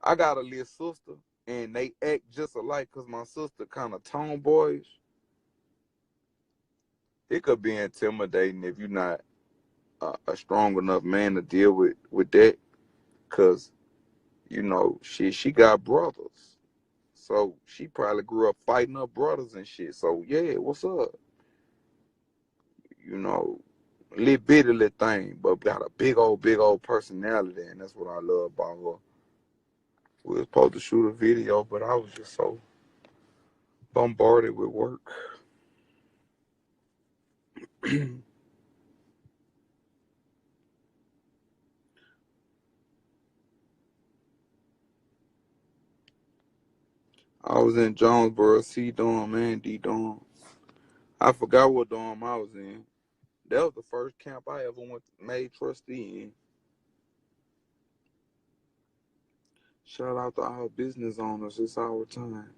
I got a little sister, and they act just alike because my sister kind of tomboyish. It could be intimidating if you're not a strong enough man to deal with that, because she got brothers, so she probably grew up fighting her brothers and shit. So yeah, what's up? You know, little bitty little thing, but got a big old personality, and that's what I love about her. We was supposed to shoot a video, but I was just so bombarded with work. I was in Jonesboro, C dorm and D dorm. I forgot what dorm I was in. That was the first camp I ever made trustee in. Shout out to our business owners. It's our time.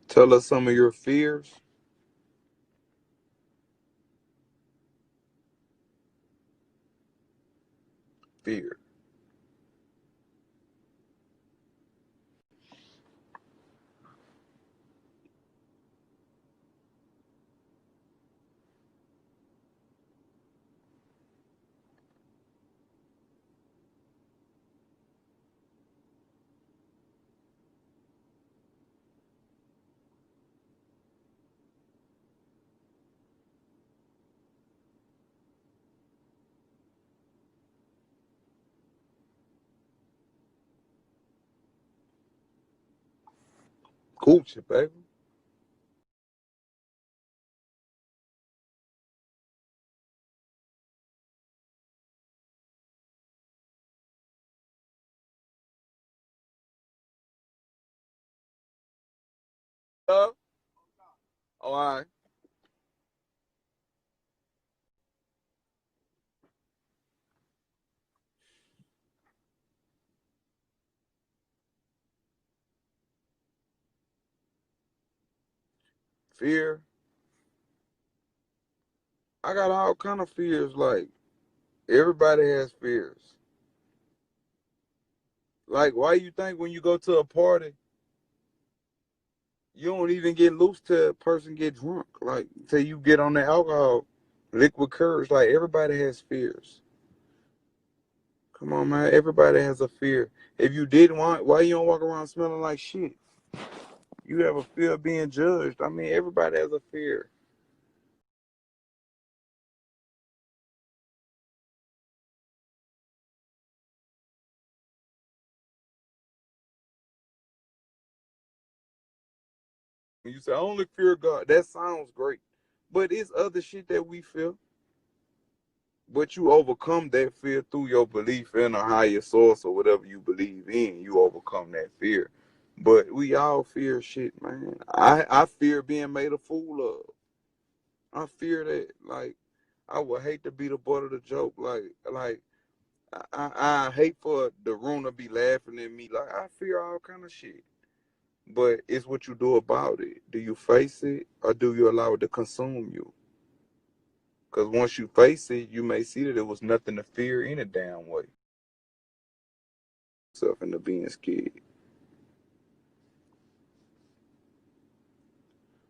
Tell us some of your fears. Fear. Coochie, baby. Oh, all right. Fear. I got all kind of fears. Like, everybody has fears. Like, why you think when you go to a party, you don't even get loose till a person get drunk? Like, till you get on the alcohol, liquid courage. Like, everybody has fears. Come on, man. Everybody has a fear. If you didn't want, why you don't walk around smelling like shit? You have a fear of being judged. I mean, everybody has a fear. When you say, I only fear God, that sounds great. But it's other shit that we feel. But you overcome that fear through your belief in a higher source or whatever you believe in. You overcome that fear. But we all fear shit, man. I fear being made a fool of. I fear that. Like, I would hate to be the butt of the joke. Like I hate for the room to be laughing at me. Like, I fear all kind of shit. But it's what you do about it. Do you face it or do you allow it to consume you? Because once you face it, you may see that it was nothing to fear in a damn way. Self into being scared.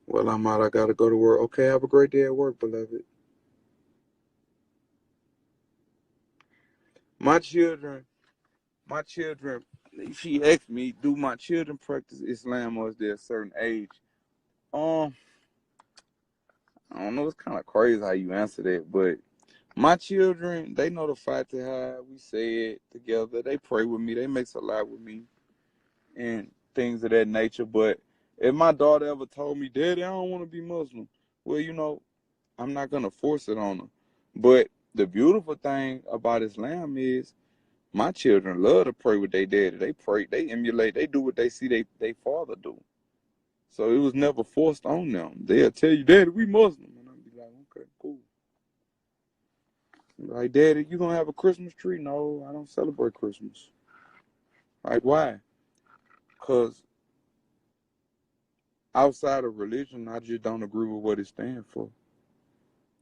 Well, I'm out. I gotta go to work. Okay, have a great day at work, beloved. My children, my children. She asked me, do my children practice Islam or is there a certain age? Um, I don't know. It's kind of crazy how you answer that, but my children, they know the Fatiha. We say it together. They pray with me. They make salat with me and things of that nature. But if my daughter ever told me, Daddy, I don't want to be Muslim, well, I'm not going to force it on her. But the beautiful thing about Islam is my children love to pray with their daddy. They pray, they emulate, they do what they see they father do. So it was never forced on them. They'll tell you, Daddy, we Muslim. And I'll be like, okay, cool. Like, Daddy, you gonna have a Christmas tree? No, I don't celebrate Christmas. Like, why? Because outside of religion, I just don't agree with what it stands for.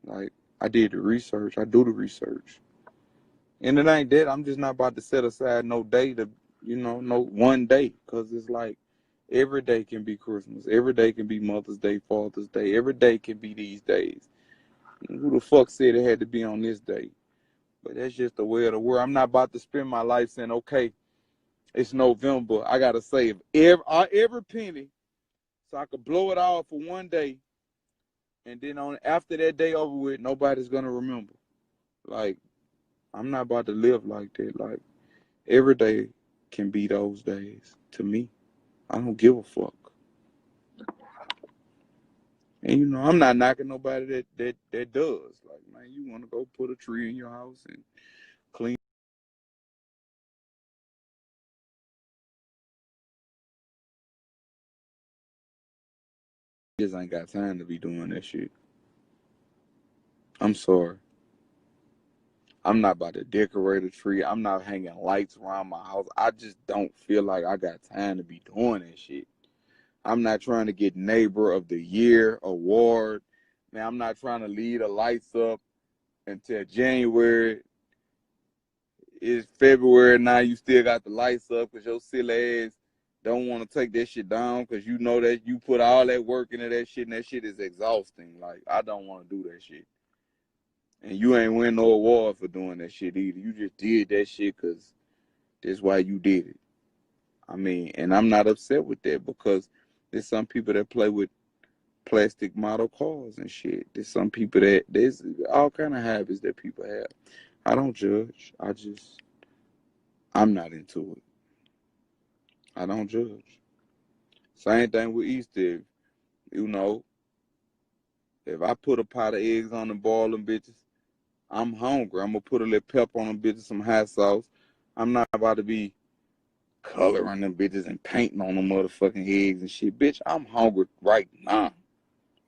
Like, I did the research. I do the research. And it ain't that. I'm just not about to set aside no day to, no one day. Because it's like every day can be Christmas. Every day can be Mother's Day, Father's Day. Every day can be these days. And who the fuck said it had to be on this day? But that's just the way of the world. I'm not about to spend my life saying, okay, it's November. I got to save every penny so I could blow it all for one day. And then after that day over with, nobody's going to remember. Like, I'm not about to live like that. Like, every day can be those days to me. I don't give a fuck. And I'm not knocking nobody that does. Like, man, you want to go put a tree in your house and clean. Just ain't got time to be doing that shit. I'm sorry. I'm not about to decorate a tree. I'm not hanging lights around my house. I just don't feel like I got time to be doing that shit. I'm not trying to get Neighbor of the Year award. Man, I'm not trying to leave the lights up until January. It's February now. You still got the lights up because your silly ass don't want to take that shit down because you know that you put all that work into that shit and that shit is exhausting. Like, I don't want to do that shit. And you ain't win no award for doing that shit either. You just did that shit because that's why you did it. I mean, and I'm not upset with that because there's some people that play with plastic model cars and shit. There's some people there's all kind of habits that people have. I don't judge. I'm not into it. I don't judge. Same thing with Easter egg. You know, if I put a pot of eggs on and boil them bitches, I'm hungry. I'm gonna put a little pepper on them bitches, some hot sauce. I'm not about to be coloring them bitches and painting on them motherfucking eggs and shit. Bitch, I'm hungry right now.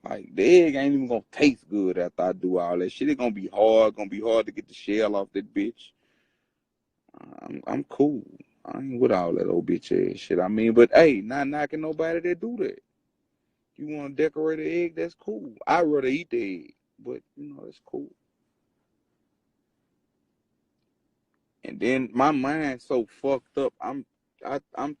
Like, the egg ain't even gonna taste good after I do all that shit. It's gonna be hard to get the shell off that bitch. I'm cool. I ain't with all that old bitch ass shit. I mean, but hey, not knocking nobody that do that. You want to decorate an egg? That's cool. I'd rather eat the egg, but that's cool. And then my mind's so fucked up. I'm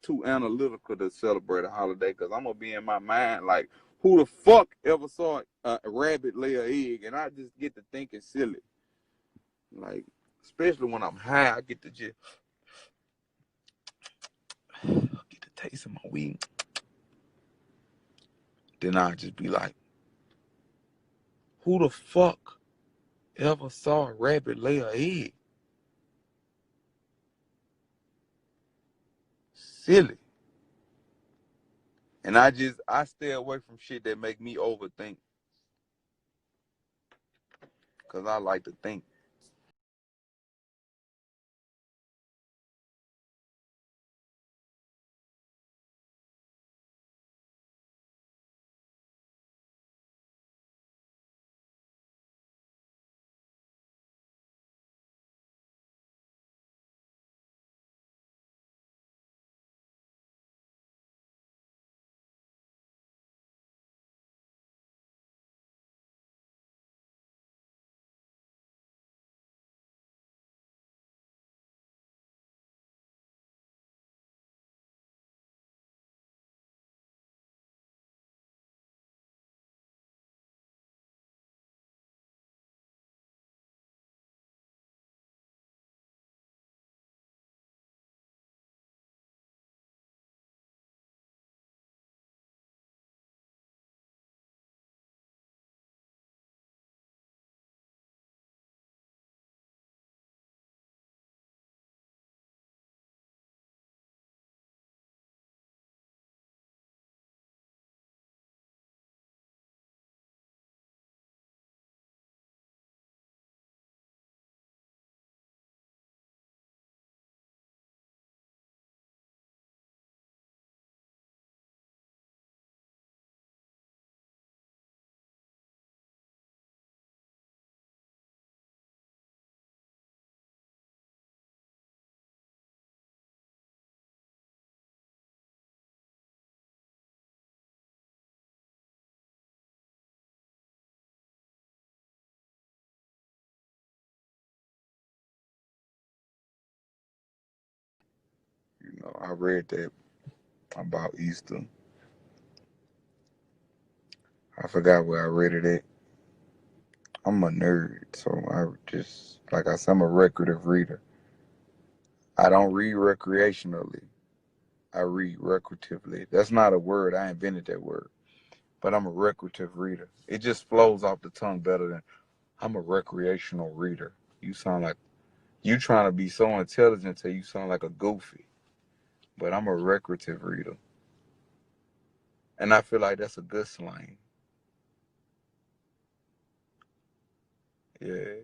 too analytical to celebrate a holiday because I'm gonna be in my mind like, who the fuck ever saw a rabbit lay an egg? And I just get to thinking silly. Like, especially when I'm high, I get to just get the taste of my weed. Then I just be like, who the fuck ever saw a rabbit lay an egg? Silly. And I stay away from shit that make me overthink. Cause I like to think. I read that about Easter. I forgot where I read it at. I'm a nerd, so I just, like I said, I'm a recreative reader. I don't read recreationally. I read recreatively. That's not a word. I invented that word. But I'm a recreative reader. It just flows off the tongue better than I'm a recreational reader. You sound like you trying to be so intelligent till you sound like a goofy. But I'm a recreative reader. And I feel like that's a good slang. Yeah.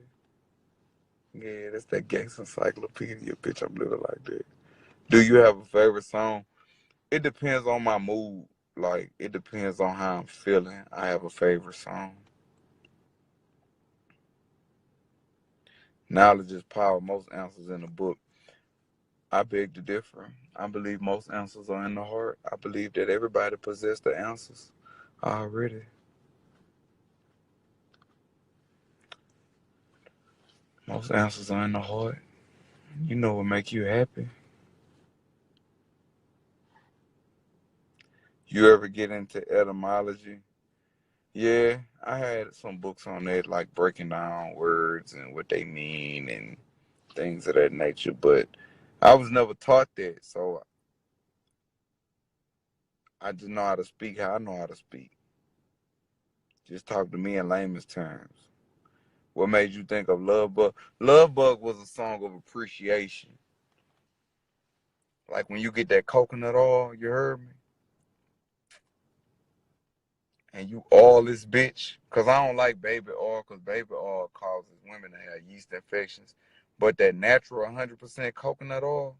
Yeah, that's that gangster encyclopedia, bitch. I'm living like that. Do you have a favorite song? It depends on my mood. Like, it depends on how I'm feeling. I have a favorite song. Knowledge is power. Most answers in the book. I beg to differ. I believe most answers are in the heart. I believe that everybody possesses the answers already. Most answers are in the heart. You know what make you happy. You ever get into etymology? Yeah, I had some books on that, like breaking down words and what they mean and things of that nature. But I was never taught that, so I just know how to speak how I know how to speak. Just talk to me in layman's terms. What made you think of Love Bug? Love Bug was a song of appreciation. Like when you get that coconut oil, you heard me? And you oil this bitch. Because I don't like baby oil, because baby oil causes women to have yeast infections. But that natural 100% coconut oil,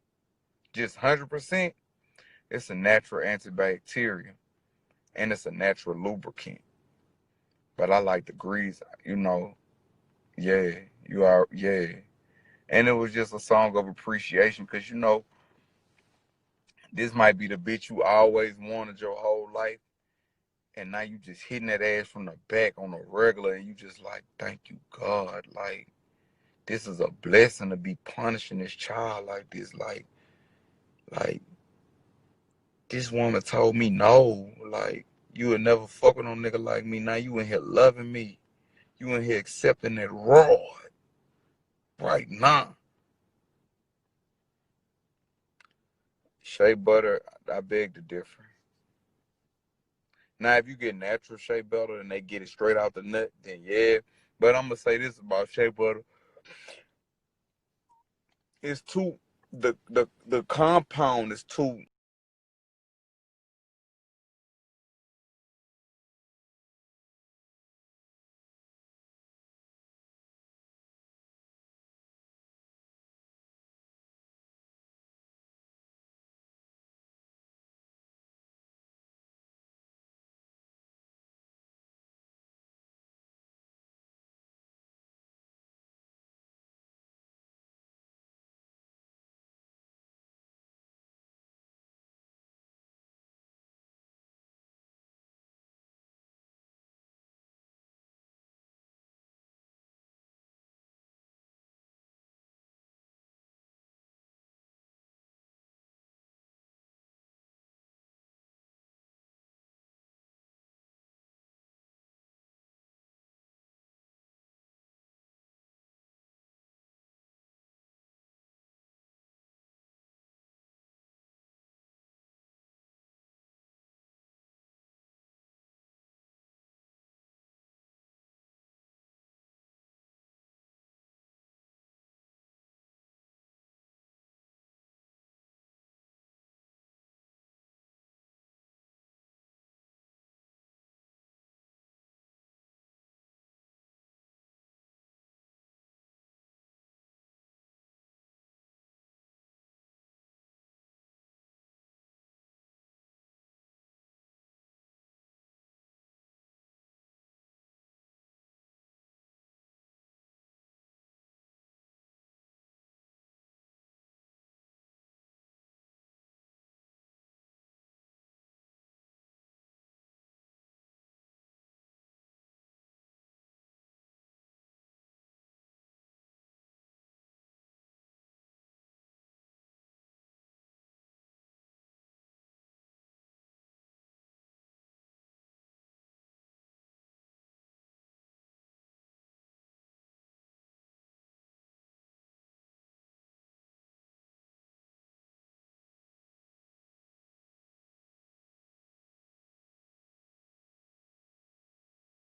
just 100%, it's a natural antibacterial. And it's a natural lubricant. But I like the grease, yeah, yeah. And it was just a song of appreciation because, this might be the bitch you always wanted your whole life. And now you just hitting that ass from the back on a regular and you just like, thank you, God. Like, this is a blessing to be punishing this child like this. Like, this woman told me no. Like, you would never fuck with no nigga like me. Now you in here loving me. You in here accepting that raw right now. Shea butter, I beg to differ. Now, if you get natural shea butter and they get it straight out the nut, then yeah. But I'm gonna say this about shea butter: it's too the compound is too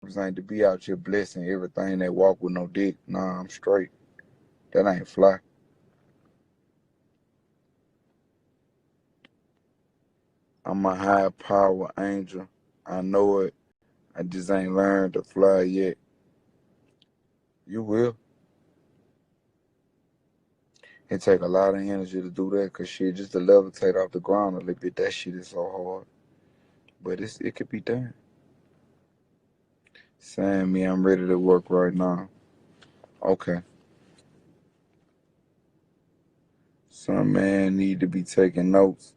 Ain't to be out here blessing everything that walk with no dick. Nah, I'm straight. That ain't fly. I'm a high power angel. I know it. I just ain't learned to fly yet. You will. It take a lot of energy to do that, cause shit, just to levitate off the ground a little bit, that shit is so hard. But it could be done. Saying me, I'm ready to work right now. Okay. Some man need to be taking notes.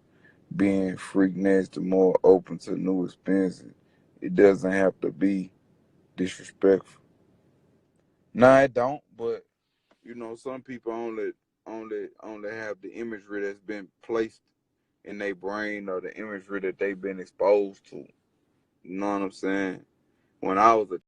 Being freak nasty, more open to new experiences. It doesn't have to be disrespectful. Nah, it don't. But some people only have the imagery that's been placed in their brain or the imagery that they've been exposed to. You know what I'm saying? When I was a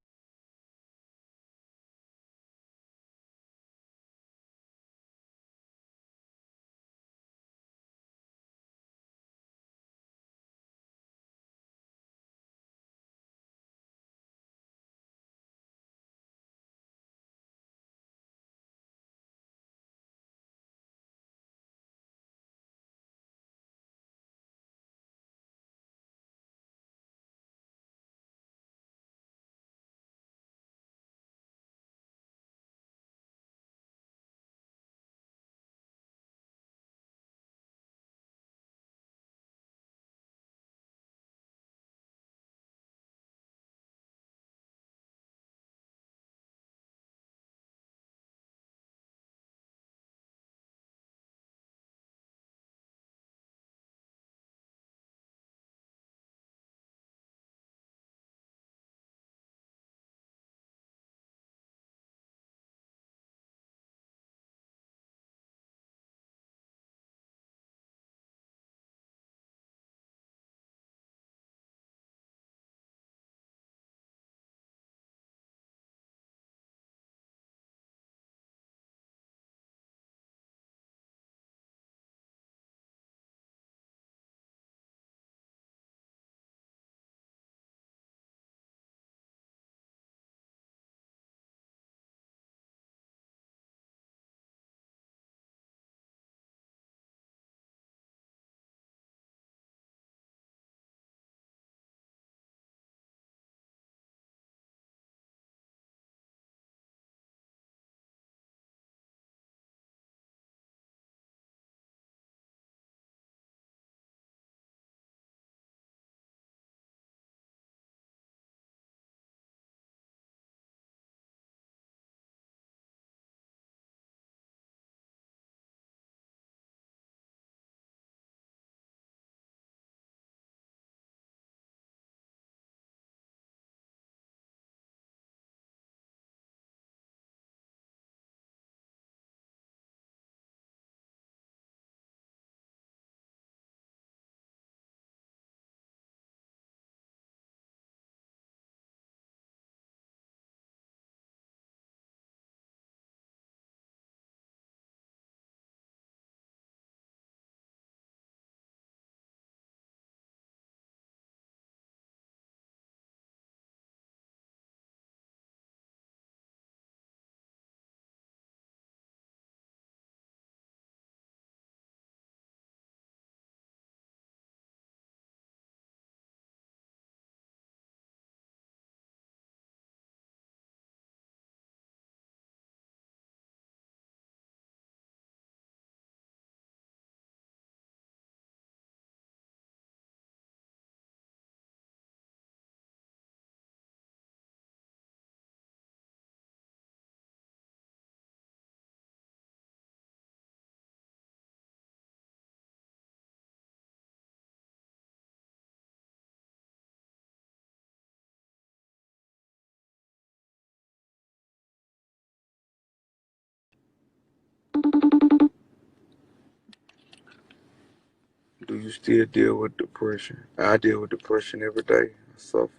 Do you still deal with depression? I deal with depression every day. I suffer.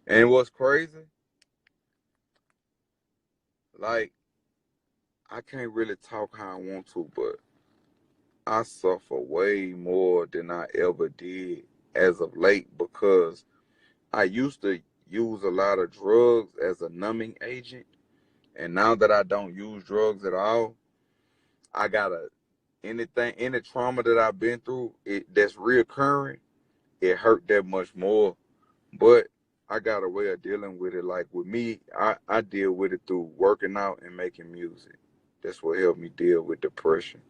And what's crazy, like, I can't really talk how I want to, but I suffer way more than I ever did as of late because I used to use a lot of drugs as a numbing agent. And now that I don't use drugs at all, I gotta any trauma that I've been through, that's reoccurring, it hurt that much more. But I got a way of dealing with it. Like with me, I deal with it through working out and making music. That's what helped me deal with depression.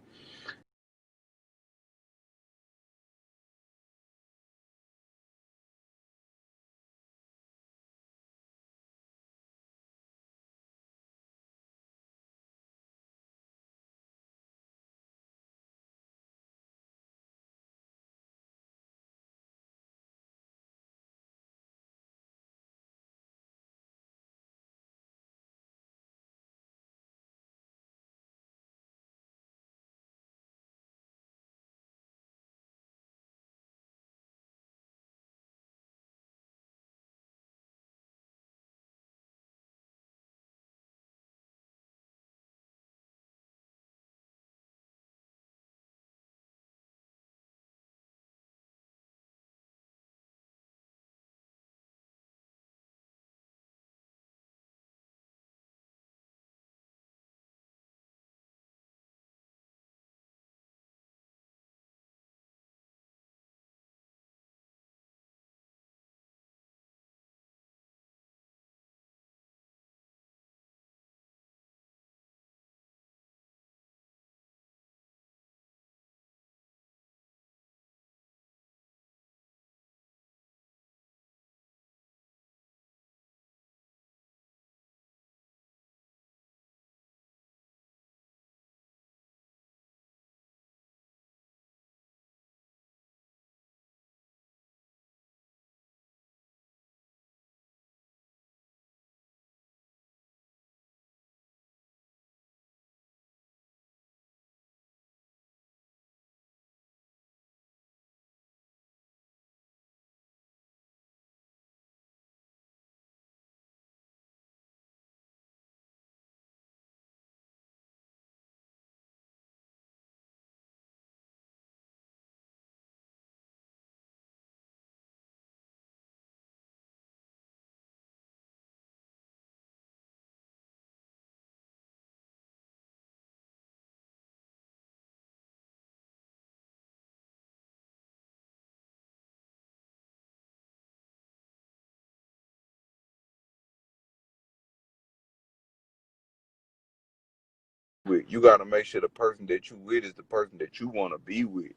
You got to make sure the person that you with is the person that you want to be with.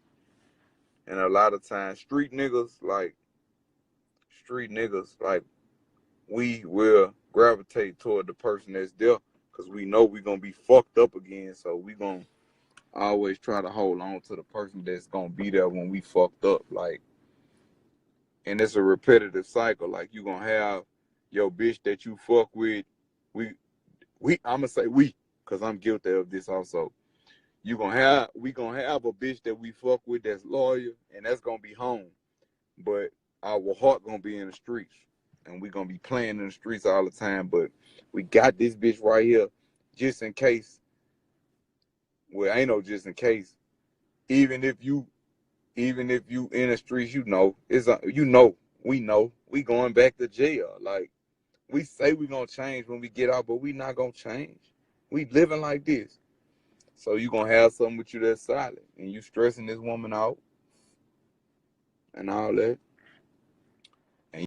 And a lot of times, street niggas, like we will gravitate toward the person that's there because we know we're gonna be fucked up again. So we gonna always try to hold on to the person that's gonna be there when we fucked up. Like, and it's a repetitive cycle. Like you gonna have your bitch that you fuck with. We I'm gonna say we, cause I'm guilty of this also. We gonna have a bitch that we fuck with that's loyal, and that's gonna be home. But our heart gonna be in the streets, and we gonna be playing in the streets all the time. But we got this bitch right here, just in case. Well, ain't no just in case. Even if you, even if you in the streets, we know we going back to jail. Like we say we gonna change when we get out, but we not gonna change. We living like this. So you gonna have something with you that's solid, and you stressing this woman out and all that. And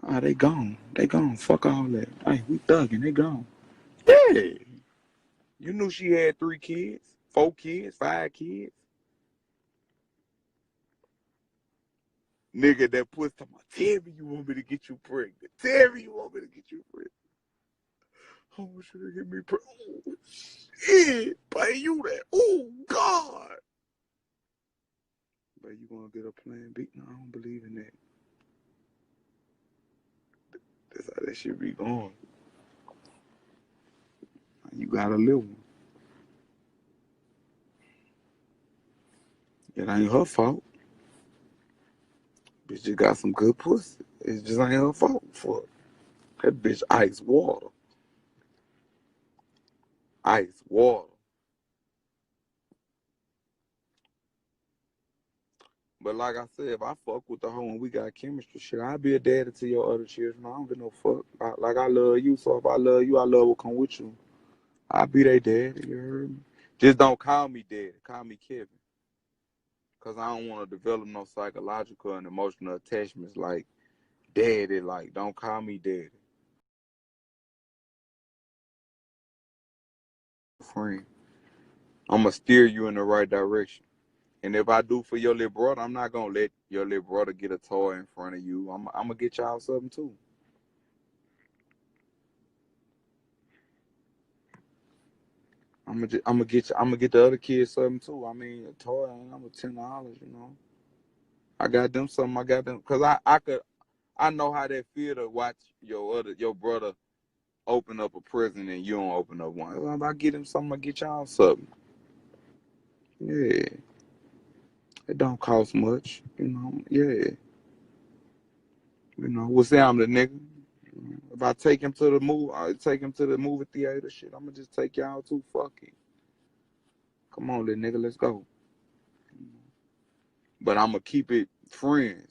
Nah, they gone. They gone. Fuck all that. Hey, we thugging. They gone. Yeah. You knew she had 3 kids, 4 kids, 5 kids. Nigga that puts to my, tell me you want me to get you pregnant. Tell me you want me to get you pregnant. Oh, should I get me pregnant? Oh, shit. Pay you that. Oh, God. But you gonna get a plan B? No, I don't believe in that. That's how that shit be going. You gotta live one. It ain't her fault. Bitch just got some good pussy. It just ain't her fault for it. That bitch ice water. Ice water. But like I said, if I fuck with the hoe and we got chemistry, shit, I'll be a daddy to your other children. I don't give no fuck. Like I love you, so if I love you, I love what come with you. I'll be their daddy, you heard me? Just don't call me daddy. Call me Kevin. Because I don't want to develop no psychological and emotional attachments like daddy. Like, don't call me daddy. Friend. I'm going to steer you in the right direction. And if I do for your little brother, I'm not going to let your little brother get a toy in front of you. I'm going to get y'all something too. I'm gonna get the other kids something too. I mean, a toy ain't number $10, you know. I got them something. I got them because I know how that feel to watch your brother open up a present and you don't open up one. If I get him something, I get y'all something. Yeah, it don't cost much, you know. Yeah, you know. We'll say I'm the nigga. If I take him to the movie theater. Shit, I'm gonna just take y'all too. Fuck it. Come on, little nigga, let's go. But I'm gonna keep it friends.